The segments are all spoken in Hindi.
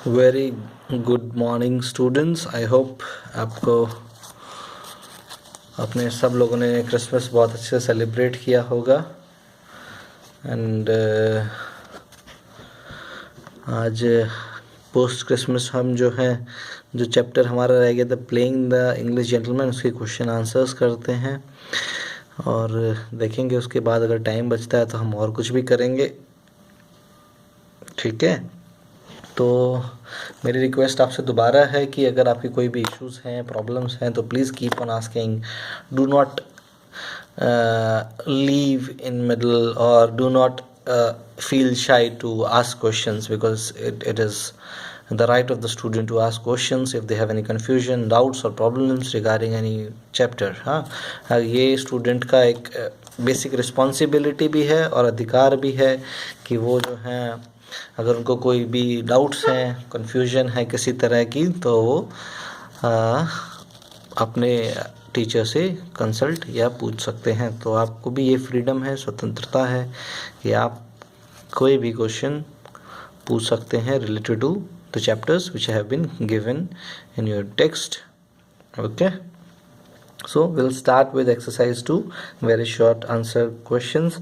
Very good morning students. I hope आपको अपने सब लोगों ने क्रिसमस बहुत अच्छे से सेलिब्रेट किया होगा। एंड आज पोस्ट क्रिसमस हम जो चैप्टर हमारा रह गया था प्लेइंग द इंग्लिश जेंटलमैन, उसके क्वेश्चन आंसर्स करते हैं और देखेंगे। उसके बाद अगर टाइम बचता है तो हम और कुछ भी करेंगे, ठीक है। तो मेरी रिक्वेस्ट आपसे दोबारा है कि अगर आपकी कोई भी इश्यूज़ हैं, प्रॉब्लम्स हैं, तो please keep on asking. Do not leave in middle और do not feel shy to ask questions, because it is the right of the student to ask questions if they have any confusion, doubts or problems regarding any chapter। हाँ, ये स्टूडेंट का एक बेसिक रिस्पॉन्सिबिलिटी भी है और अधिकार भी है कि वो जो है अगर उनको कोई भी डाउट्स हैं, कन्फ्यूजन है किसी तरह की, तो वो अपने टीचर से कंसल्ट या पूछ सकते हैं। तो आपको भी ये फ्रीडम है, स्वतंत्रता है कि आप कोई भी क्वेश्चन पूछ सकते हैं related to the chapters which have been given in your text. Okay, so we'll start with exercise 2, very short answer questions.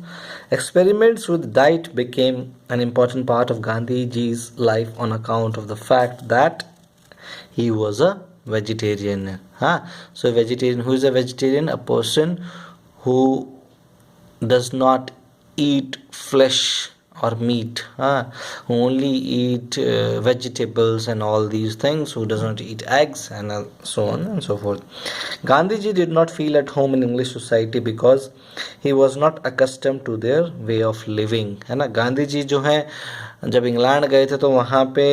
Experiments with diet became an important part of Gandhiji's life on account of the fact that he was a vegetarian। So a vegetarian, who is a vegetarian? A person who does not eat flesh or meat, who only eat vegetables and all these things, who does not eat eggs and so on and so forth. Gandhiji did not feel at home in English society because he was not accustomed to their way of living, है ना। गांधी जी जो हैं जब इंग्लैंड गए थे तो वहाँ पे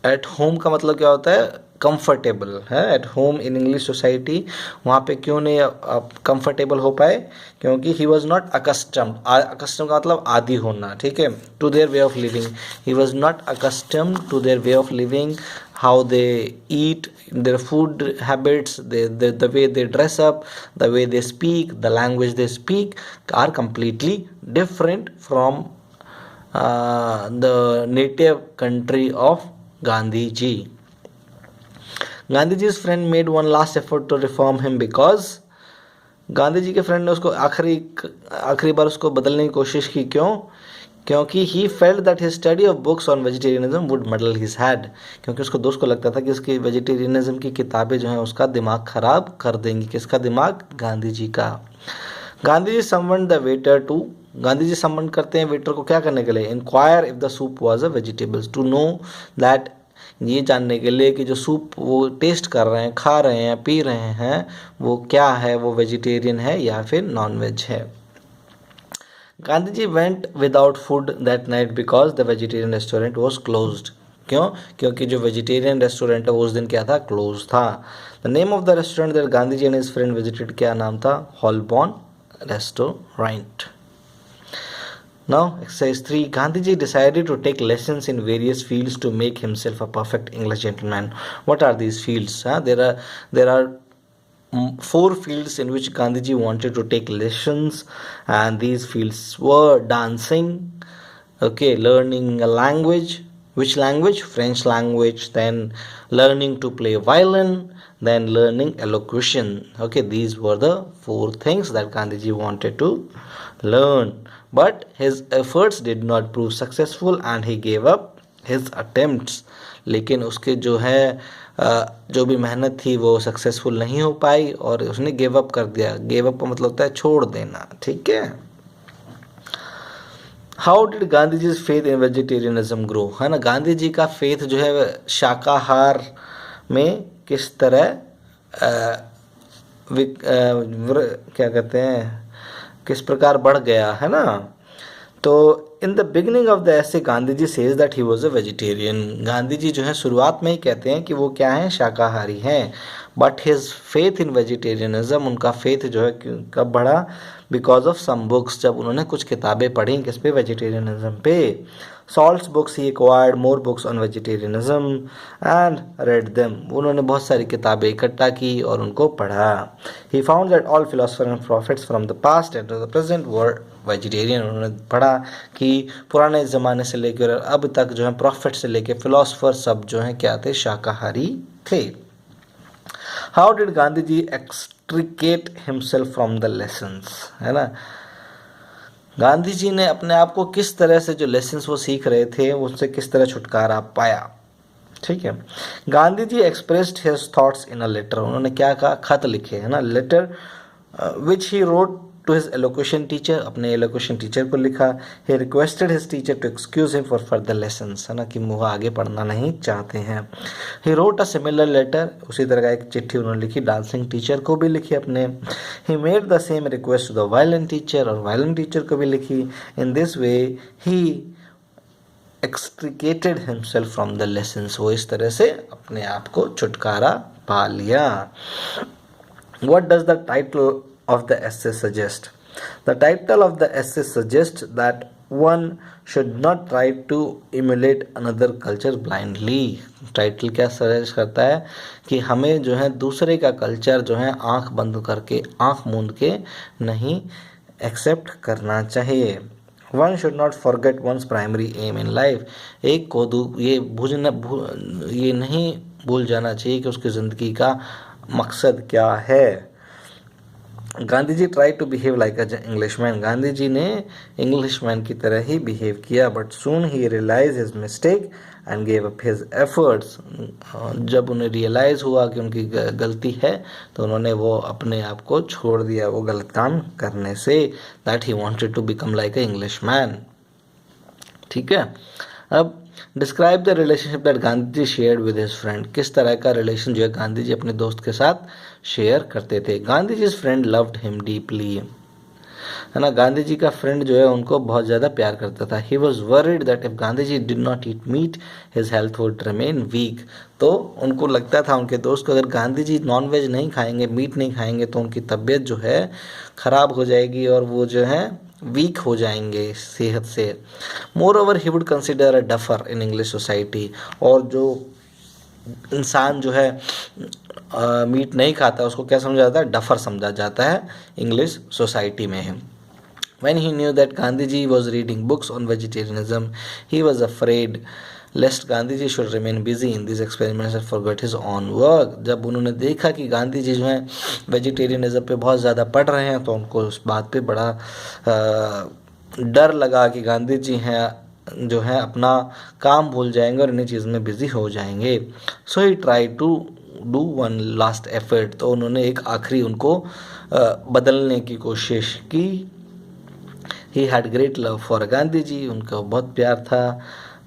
एट होम का मतलब क्या होता है? कंफर्टेबल है। At home in English society, वहाँ पे क्यों नहीं आप कंफर्टेबल हो पाए? क्योंकि he was not accustomed. Accustom का मतलब आदि होना, ठीक है। To their way of living, he was not accustomed to their way of living, how they eat, their food habits, the way they dress up, the way they speak, the language they speak are completely different from the native country of Gandhi ji. Gandhiji's friend made one last effort to reform him because Gandhi ji के फ्रेंड ने उसको आखिरी बार उसको बदलने की कोशिश की। क्यों? क्योंकि he felt that his study of books on vegetarianism would muddle his head. क्योंकि उसको दोस्त को लगता था कि उसकी वेजिटेरियनिज्म की किताबें जो हैं उसका दिमाग खराब कर देंगी। किसका दिमाग? गांधी जी का। Gandhi ji someone the waiter to, Gandhi ji someone करते हैं वेटर को क्या करने के लिए? Inquire if the soup was a vegetables, to know that, ये जानने के लिए कि जो सूप वो टेस्ट कर रहे हैं, खा रहे हैं, पी रहे हैं, वो क्या है, वो वेजिटेरियन है या फिर नॉन वेज है। Gandhi ji went without food that night because the vegetarian restaurant was closed. क्यों? क्योंकि जो वेजिटेरियन रेस्टोरेंट है वो उस दिन क्या था? क्लोज था। The name of the restaurant that Gandhi ji and his friend visited, क्या नाम था? Holborn restaurant. Now, exercise 3. Gandhiji decided to take lessons in various fields to make himself a perfect English gentleman. What are these fields? There are 4 fields in which Gandhiji wanted to take lessons, and these fields were dancing, okay, learning a language. Which language? French language. Then learning to play violin, then learning elocution. Okay, these were the 4 things that Gandhiji wanted to learn. But his efforts did not prove successful and he gave up his attempts. लेकिन उसके जो भी मेहनत थी वो सक्सेसफुल नहीं हो पाई और उसने गिव अप कर दिया। गिव अप का मतलब होता है छोड़ देना, ठीक है। How did Gandhi ji faith in vegetarianism grow, है ना। गांधी जी का फेथ जो है शाकाहार में किस तरह क्या कहते हैं, किस प्रकार बढ़ गया, है ना। तो in the beginning of the ऐसे Gandhi ji says that he was a vegetarian. Gandhi ji जो है शुरुआत में ही कहते हैं कि वो क्या हैं? शाकाहारी हैं। But his faith in vegetarianism, उनका फेथ जो है कब बढ़ा? बिकॉज ऑफ सम बुक्स, जब उन्होंने कुछ किताबें पढ़ी किस पे? वेजिटेरियनिज्म पे। Salt's books he acquired more books on vegetarianism and read them. उन्होंने बहुत सारी किताबें इकट्ठा की और उनको पढ़ा. He found that all philosophers and prophets from the past and to the present were vegetarian. उन्होंने पढ़ा कि पुराने ज़माने से लेकर अब तक जो है प्रॉफिट से लेकर फिलोसफर सब जो हैं क्या थे, शाकाहारी थे. How did Gandhi ji extricate himself from the lessons, है ना. गांधी जी ने अपने आप को किस तरह से जो लेसन्स वो सीख रहे थे उनसे किस तरह छुटकारा पाया. ठीक है. Gandhi ji expressed his thoughts in a letter. उन्होंने क्या कहा, खत लिखे, है ना. Letter which he wrote to his elocution teacher. अपने एलोकेशन टीचर को लिखा. He requested his teacher to excuse him for further lessons, है ना, कि वो आगे पढ़ना नहीं चाहते हैं. He wrote a similar letter. उसी तरह का एक चिट्ठी उन्होंने लिखी डांसिंग टीचर को भी लिखी अपने. He made the same request to the violin teacher. और वायलिन टीचर को भी लिखी. In this way he extricated himself from the lessons. वो इस तरह से अपने आप को छुटकारा पा लिया. What does the title of the essay suggest? The title of the essay suggests that one should not try to emulate another culture blindly. Title क्या सजेस्ट करता है कि हमें जो है दूसरे का कल्चर जो है आंख बंद करके, आंख मूंद के नहीं एक्सेप्ट करना चाहिए. One should not forget one's primary aim in life. एक को ये नहीं भूल जाना चाहिए कि उसकी ज़िंदगी का मकसद क्या है. Gandhi ji try to behave like a Englishman. Gandhi ji ने इंग्लिशमैन की तरह ही बिहेव किया. But soon he realise his mistake and gave up his efforts. जब उन्हें रियलाइज़ हुआ कि उनकी गलती है तो उन्होंने वो अपने आप को छोड़ दिया वो गलत काम करने से. That he wanted to become like a Englishman. ठीक है. अब describe the relationship that Gandhi ji shared with his friend. किस तरह का रिलेशन जो है गांधी जी अपने दोस्त के साथ शेयर करते थे. Gandhi ji friend loved him deeply, है ना. गांधी जी का फ्रेंड जो है उनको बहुत ज़्यादा प्यार करता था. He was worried that if Gandhi ji did not eat meat his health would remain weak. तो उनको लगता था, उनके दोस्त को, अगर गांधी जी नॉन वेज नहीं खाएंगे, मीट नहीं खाएंगे तो उनकी तबीयत जो है ख़राब हो जाएगी और वो जो है वीक हो जाएंगे सेहत से. More over he would consider a duffer in English society. और जो इंसान जो है मीट नहीं खाता उसको क्या समझा जाता है, डफर समझा जाता है इंग्लिश सोसाइटी में. When he knew that Gandhiji was reading books on vegetarianism, he was afraid lest Gandhiji should remain busy in these experiments and forget his own work. जब उन्होंने देखा कि गांधी जी जो है वेजिटेरियनिज्म पे बहुत ज़्यादा पढ़ रहे हैं तो उनको उस बात पे बड़ा डर लगा कि गांधी जी हैं जो है अपना काम भूल जाएंगे और इन्हीं चीज़ में बिजी हो जाएंगे. So he try to do one last effort. तो उन्होंने एक आखिरी उनको बदलने की कोशिश की. He had great love for Gandhi ji. उनका बहुत प्यार था,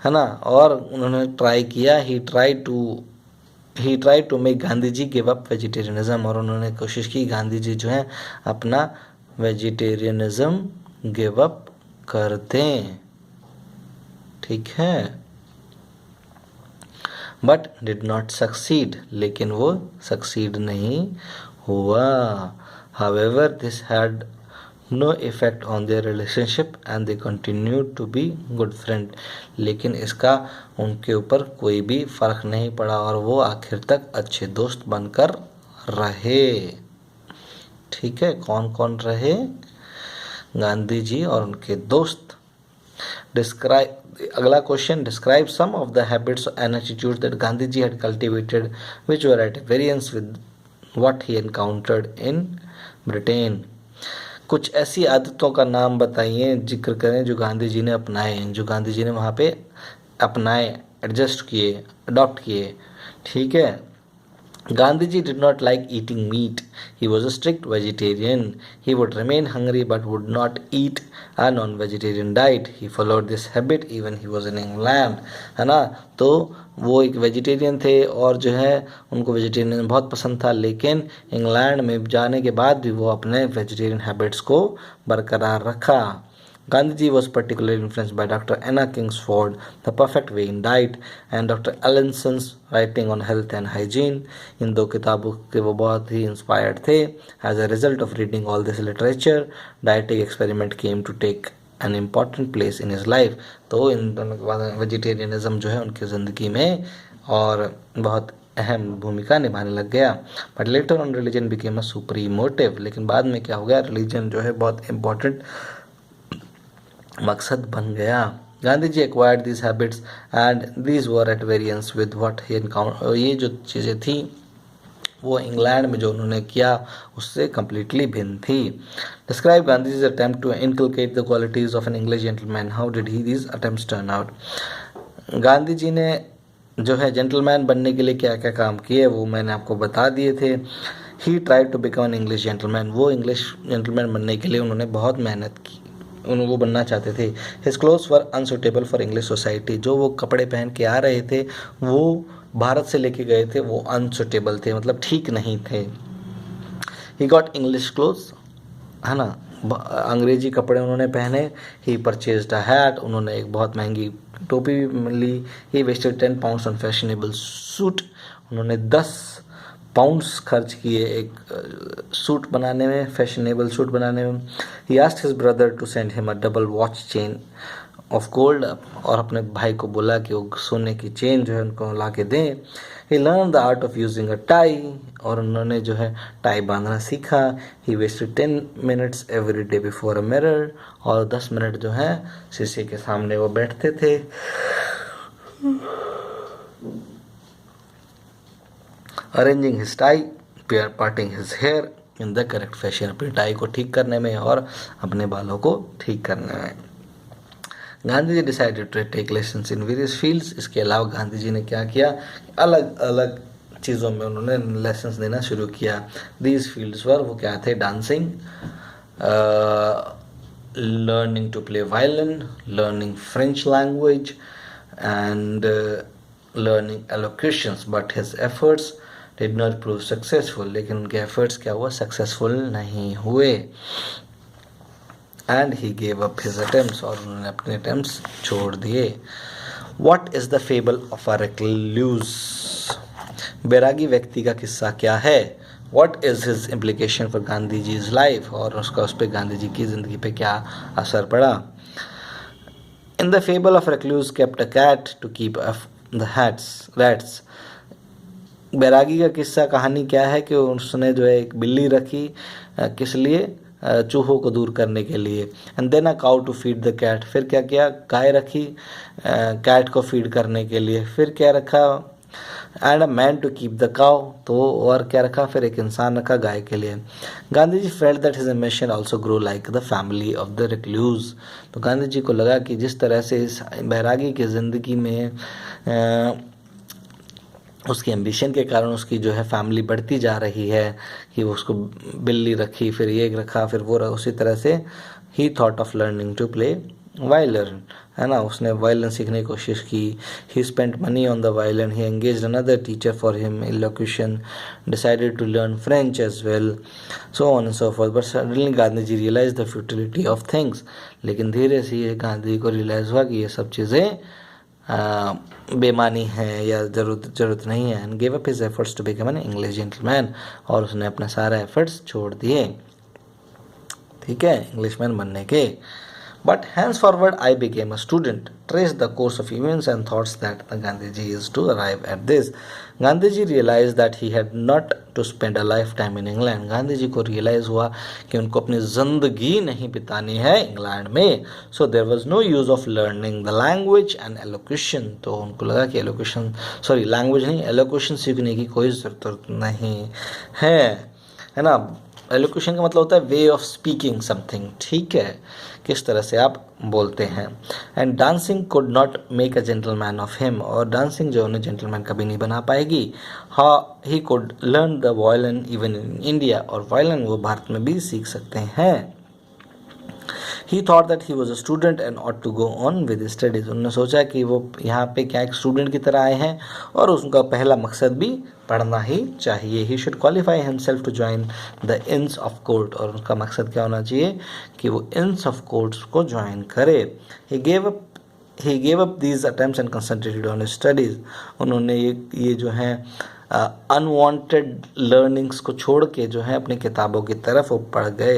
है ना. और उन्होंने ट्राई किया. He try to make Gandhi ji give up vegetarianism. और उन्होंने कोशिश की गांधी जी जो है अपना वेजिटेरियनिज्म गिव अप कर दें. ठीक है. But did not succeed. लेकिन वो सक्सीड नहीं हुआ. However this had no effect on their relationship and they continued to be good friend. लेकिन इसका उनके ऊपर कोई भी फ़र्क नहीं पड़ा और वो आखिर तक अच्छे दोस्त बनकर रहे. ठीक है. कौन कौन रहे? गांधी जी और उनके दोस्त. अगला question, describe some of the habits and attitudes that Gandhi ji had cultivated which were at variance with what he encountered in Britain. कुछ ऐसी आदतों का नाम बताइए, जिक्र करें जो गांधी जी ने अपनाए, जो गांधी जी ने वहाँ पे अपनाए, एडजस्ट किए, अडॉप्ट किए. ठीक है. Gandhi ji did not like eating meat. He was a strict vegetarian. He would remain hungry but would not eat a non-vegetarian diet. He followed this habit even he was in England. है ना. तो वो एक वेजिटेरियन थे और जो है उनको वेजिटेरियन बहुत पसंद था, लेकिन इंग्लैंड में जाने के बाद भी वो अपने वेजिटेरियन हैबिट्स को बरकरार रखा. Gandhiji was particularly influenced by Dr. Anna Kingsford, The Perfect Way in Diet, and Dr. Allison's writing on health and hygiene. इन दो किताबों के वो बहुत ही इंस्पायर्ड थे. As a result of reading all this literature, dieting experiment came to take an important place in his life. तो इन दोनों के बाद वेजिटेरियनिज्म जो है उनकी ज़िंदगी में और बहुत अहम भूमिका निभाने लग गया। But later on religion became a supreme motive, लेकिन बाद में क्या हो गया, रिलीजन जो है बहुत इम्पोर्टेंट मकसद बन गया। Gandhi ji acquired these habits and these were at variance with what he encounter. ये जो चीज़ें थी वो इंग्लैंड में जो उन्होंने किया उससे कम्प्लीटली भिन्न थी। Describe Gandhi's attempt to inculcate the qualities of an English gentleman, how did he these attempts turn out. Gandhi ji ने जो है जेंटलमैन बनने के लिए क्या क्या काम किए वो मैंने आपको बता दिए थे। He tried to become an English gentleman, वो इंग्लिश जेंटलमैन बनने के लिए उन्होंने बहुत मेहनत की, वो बनना चाहते थे। His clothes were unsuitable for English society, जो वो कपड़े पहन के आ रहे थे वो भारत से लेके गए थे वो अनसुटेबल थे, मतलब ठीक नहीं थे। ही गॉट इंग्लिश क्लोथ्स, है ना, अंग्रेजी कपड़े उन्होंने पहने। ही परचेज्ड अ हैट, उन्होंने एक बहुत महंगी टोपी ली। He wasted 10 pounds on fashionable suit, उन्होंने 10 पाउंड्स खर्च किए एक सूट बनाने में, फैशनेबल सूट बनाने में। He asked his brother to send him a double watch chain of gold, और अपने भाई को बोला कि वो सोने की चेन जो है उनको ला के दें। He learn the art of using a tie, और उन्होंने जो है टाई बांधना सीखा। He wasted 10 minutes every day before a mirror, और 10 मिनट जो है शीशे के सामने वो बैठते थे। Arranging his tie, parting his hair in the correct fashion, अपनी टाई को ठीक करने में और अपने बालों को ठीक करने में। Gandhi ji decided to take lessons in various fields, इसके अलावा गांधी जी ने क्या किया, अलग अलग चीज़ों में उन्होंने लेसन्स देना शुरू किया। दीज फील्ड्स वर, वो क्या थे, dancing, learning to play violin, learning French language and learning elocutions. But his efforts did not prove successful, लेकिन उनके एफर्ट्स क्या हुआ, सक्सेसफुल नहीं हुए। And he gave up his attempts, और उन्होंने अपने अटेम्प्ट्स छोड़ दिए। What is the fable of a recluse, बैरागी व्यक्ति का किस्सा क्या है। What is his implication for Gandhi ji's life, और उसका उस पर गांधी जी की जिंदगी पे क्या असर पड़ा। In the fable of recluse kept a cat to keep the rats, बैरागी का किस्सा कहानी क्या है कि उसने जो है एक बिल्ली रखी, किस लिए, चूहों को दूर करने के लिए। And then a cow to feed the cat, फिर क्या किया, गाय रखी कैट को फीड करने के लिए। फिर क्या रखा, and a man to keep the cow, तो और क्या रखा, फिर एक इंसान रखा गाय के लिए। Gandhi ji felt that his ambition also grow like the family of the recluse, तो गांधी जी को लगा कि जिस तरह से इस बैरागी की ज़िंदगी में उसकी एम्बिशन के कारण उसकी जो है फैमिली बढ़ती जा रही है, कि उसको बिल्ली रखी, फिर ये रखा, फिर वो रखा, उसी तरह से he thought of learning to play violin, है ना, उसने वायलिन सीखने की कोशिश की। He spent money on the violin, he engaged another teacher for him elocution, decided to learn French as well, so on and so forth. But suddenly Gandhi ji realise the futility of things, लेकिन धीरे से ये गांधी को रियलाइज़ हुआ कि ये सब चीज़ें बेमानी है या ज़रूरत नहीं है। And give up his efforts to become an English gentleman, और उसने अपने सारे एफर्ट्स छोड़ दिए, ठीक है, इंग्लिशमैन बनने के। But henceforward I became a student, traced the course of events and thoughts that the Gandhiji is to arrive at this. Gandhiji realized that he had not to spend a lifetime in England. Gandhi ji को रियलाइज हुआ कि उनको अपनी ज़िंदगी नहीं बितानी है इंग्लैंड में. So there was no use of learning the language and elocution. तो उनको लगा कि लैंग्वेज नहीं, एलोक्यूशन सीखने की कोई ज़रूरत नहीं है ना. एलोक्यूशन का मतलब होता है वे ऑफ स्पीकिंग समथिंग, ठीक है, किस तरह से आप बोलते हैं. And dancing could not make a gentleman of him, और डांसिंग जो उन्हें जेंटलमैन कभी नहीं बना पाएगी. He could learn the violin even in India, और वायलिन वो भारत में भी सीख सकते हैं. He thought that he was a student and ought to go on with his studies. उन्होंने सोचा कि वो यहाँ पे क्या एक स्टूडेंट की तरह आए हैं और उनका पहला मकसद भी पढ़ना ही चाहिए. He should qualify himself to join the Inns of Court, और उनका मकसद क्या होना चाहिए कि वो Inns of Courts को ज्वाइन करे. He gave up these attempts and concentrated on his studies. उन्होंने ये जो है अनवांटेड लर्निंग्स को छोड़ के जो है अपनी किताबों की तरफ वो पढ़ गए,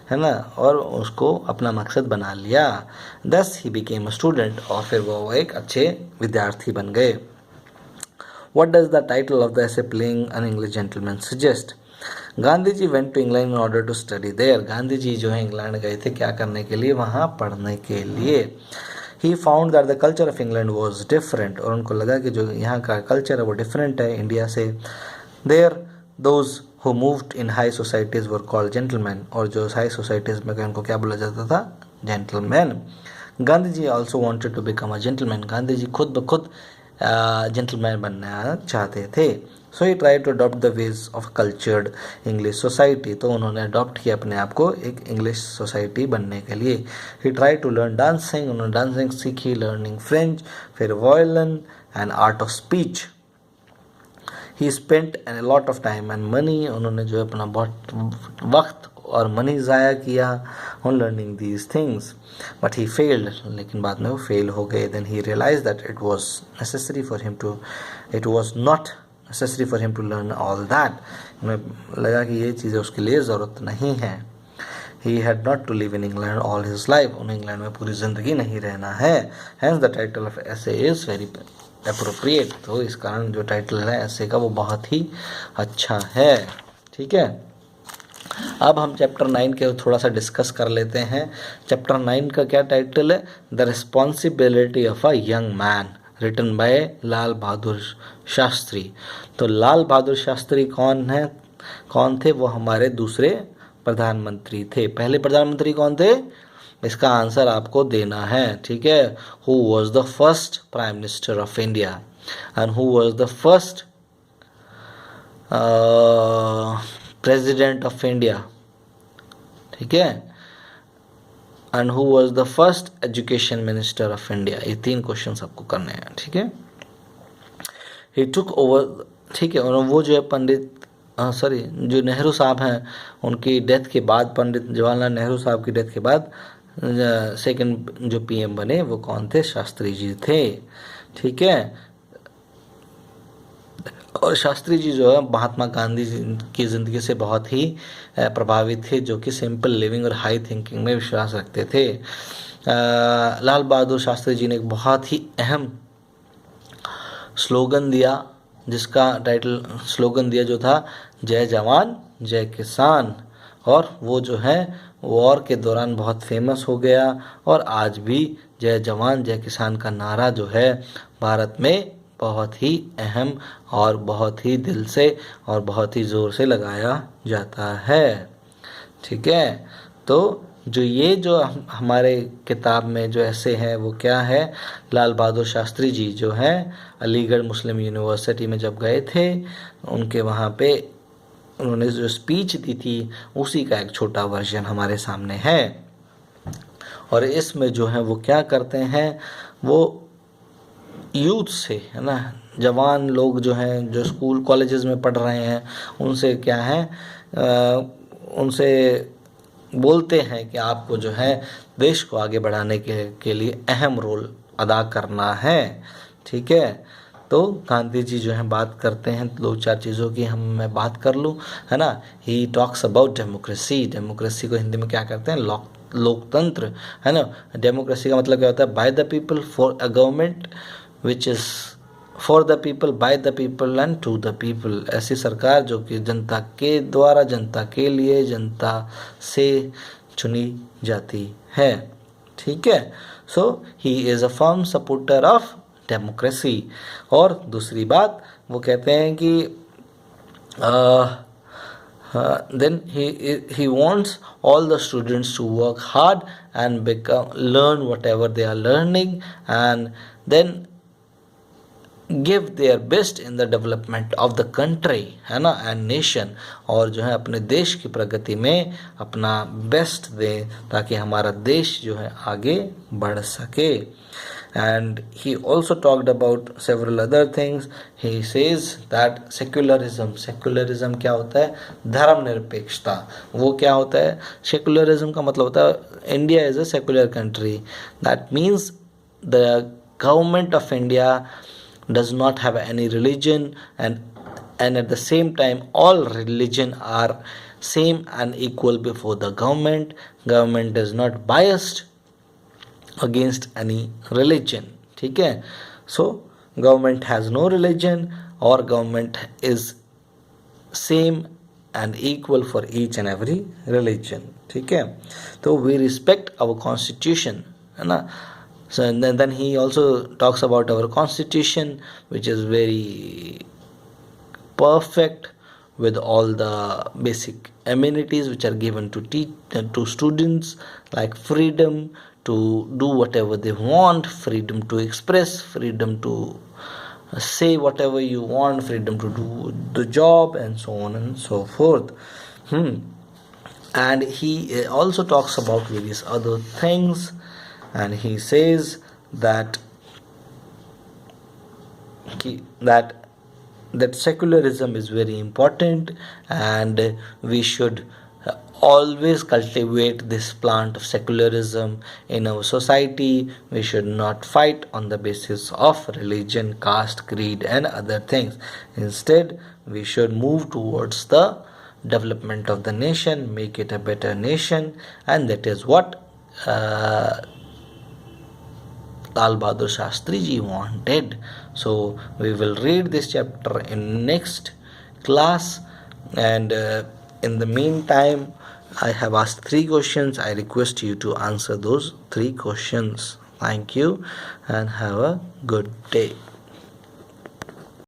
है ना, और उसको अपना मकसद बना लिया. दस ही बिकेम अ स्टूडेंट, और फिर वो एक अच्छे विद्यार्थी बन गए. What does the title of the essay Playing an English Gentleman suggest? Gandhi ji went to England in order to study there. Gandhi ji जो है इंग्लैंड गए थे क्या करने के लिए? वहाँ पढ़ने के लिए. He found that the culture of England was different, और उनको लगा कि जो यहाँ का कल्चर है वो डिफरेंट है इंडिया से. There those who moved in high societies were called gentlemen, और जो हाई सोसाइटीज़ में उनको क्या बोला जाता था? Gentleman. Gandhi ji also wanted to become a gentleman. Gandhi ji खुद ब खुद जेंटलमैन बनना चाहते थे. So he try to adopt the ways of cultured English society. तो उन्होंने अडॉप्ट किया अपने आप को एक इंग्लिश सोसाइटी बनने के लिए. He try to learn dancing. उन्होंने डांसिंग सीखी, लर्निंग फ्रेंच, फिर violin and art of speech. He spent an lot of time and money. उन्होंने जो है अपना बहुत वक्त और मनी ज़ाया किया on learning these things. But he failed, लेकिन बाद में वो फेल हो गए. Then he realise that it was necessary for him to not necessary for him to learn all that. उन्हें लगा कि ये चीज़ें उसके लिए ज़रूरत नहीं है. He had not to live in England all his life. उन्हें इंग्लैंड में पूरी ज़िंदगी नहीं रहना है. Hence the title of essay is very appropriate. तो इस कारण जो टाइटल है ऐसे का वो बहुत ही अच्छा है. ठीक है, अब हम चैप्टर 9 के थोड़ा सा डिस्कस कर लेते हैं. चैप्टर 9 का क्या टाइटल है? The responsibility of a young man, written by Lal Bahadur Shastri. तो लाल बहादुर शास्त्री कौन थे? वो हमारे दूसरे प्रधानमंत्री थे. पहले प्रधानमंत्री कौन थे? इसका आंसर आपको देना है. ठीक है, who was the first prime minister of India and who was the first president of India. ठीक है, and who was the first education minister of India. ये 3 क्वेश्चन आपको करने हैं. ठीक है, ही टुक ओवर. ठीक है, और वो जो है जो नेहरू साहब हैं, उनकी डेथ के बाद, पंडित जवाहरलाल नेहरू साहब की डेथ के बाद सेकंड जो पीएम बने वो कौन थे? शास्त्री जी थे. ठीक है, और शास्त्री जी जो है महात्मा गांधी की ज़िंदगी से बहुत ही प्रभावित थे, जो कि सिंपल लिविंग और हाई थिंकिंग में विश्वास रखते थे. लाल बहादुर शास्त्री जी ने एक बहुत ही अहम स्लोगन दिया, जिसका स्लोगन दिया जो था जय जवान जय किसान. और वो जो है वॉर के दौरान बहुत फेमस हो गया, और आज भी जय जवान जय किसान का नारा जो है भारत में बहुत ही अहम और बहुत ही दिल से और बहुत ही ज़ोर से लगाया जाता है. ठीक है, तो जो हमारे किताब में जो ऐसे हैं वो क्या है? लाल बहादुर शास्त्री जी जो हैं अलीगढ़ मुस्लिम यूनिवर्सिटी में जब गए थे, उनके वहाँ पे उन्होंने जो स्पीच दी थी उसी का एक छोटा वर्जन हमारे सामने है. और इसमें जो है वो क्या करते हैं, वो यूथ से, है ना, जवान लोग जो हैं, जो स्कूल कॉलेजेस में पढ़ रहे हैं, उनसे क्या है, उनसे बोलते हैं कि आपको जो है देश को आगे बढ़ाने के लिए अहम रोल अदा करना है. ठीक है, तो गांधी जी जो है बात करते हैं 2-4 चीज़ों की मैं बात कर लूँ, है ना. He talks about democracy. Democracy को हिंदी में क्या करते हैं? लोकतंत्र, है ना. डेमोक्रेसी का मतलब क्या होता है? By the people for a government which is for the people by the people and to the people. ऐसी सरकार जो कि जनता के द्वारा, जनता के लिए, जनता से चुनी जाती है. ठीक है, so he is a firm supporter of democracy. और दूसरी बात वो कहते हैं कि then he wants all the students to work hard and learn whatever they are learning, and then give their best in the development of the country, है ना, एंड नेशन. और जो है अपने देश की प्रगति में अपना बेस्ट दें ताकि हमारा देश जो है आगे बढ़ सके. And he also talked about several other things. He says that secularism क्या होता है? धर्मनिरपेक्षता. वो क्या होता है? सेक्युलरिज्म का मतलब होता है India is a secular country. That means the government of India does not have any religion and and at the same time all religion are same and equal before the government. Government is not biased against any religion. ठीक है? So government has no religion, or government is same and equal for each and every religion. ठीक है? तो we respect our constitution, है ना? So then he also talks about our constitution, which is very perfect, with all the basic amenities which are given to students, like freedom to do whatever they want, freedom to express, freedom to say whatever you want, freedom to do the job, and so on and so forth. And he also talks about various other things, and he says that that secularism is very important, and we should always cultivate this plant of secularism in our society. We should not fight on the basis of religion, caste, creed, and other things. Instead, we should move towards the development of the nation, make it a better nation, and that is what Lal Bahadur Shastri ji wanted. So we will read this chapter in next class, and in the meantime I have asked 3 questions. I request you to answer those 3 questions. Thank you and have a good day.